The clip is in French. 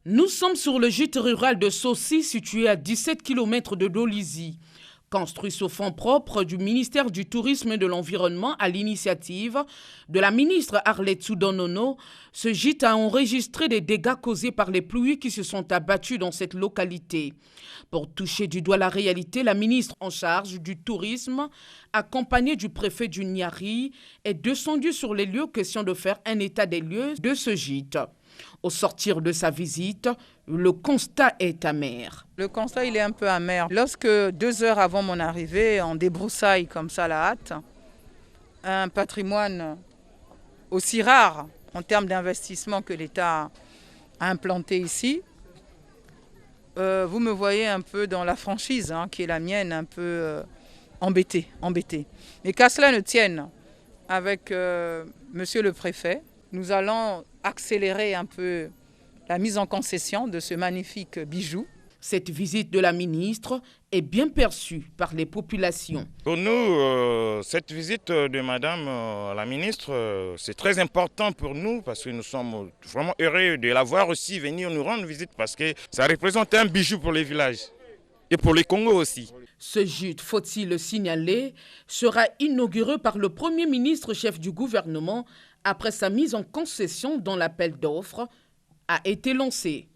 Nous sommes sur le gîte rural de Saucy, situé à 17 km de Dolisie. Construit sous fonds propres du ministère du Tourisme et de l'Environnement à l'initiative de la ministre Arlette Soudan-Nono, ce gîte a enregistré des dégâts causés par les pluies qui se sont abattues dans cette localité. Pour toucher du doigt la réalité, la ministre en charge du tourisme, accompagnée du préfet du Niari, est descendue sur les lieux, question de faire un état des lieux de ce gîte. Au sortir de sa visite, le constat est amer. Le constat, il est un peu amer. Lorsque 2 heures avant mon arrivée, on débroussaille comme ça à la hâte, un patrimoine aussi rare en termes d'investissement que l'État a implanté ici, vous me voyez un peu dans la franchise, qui est la mienne, un peu embêté. Mais qu'à cela ne tienne, avec monsieur le préfet, nous allons accélérer un peu la mise en concession de ce magnifique bijou. Cette visite de la ministre est bien perçue par les populations. Pour nous, cette visite de madame la ministre, c'est très important pour nous parce que nous sommes vraiment heureux de la voir aussi venir nous rendre visite parce que ça représente un bijou pour les villages et pour les Congo aussi. Ce gîte, faut-il le signaler, sera inauguré par le Premier ministre chef du gouvernement après sa mise en concession dont l'appel d'offres a été lancé.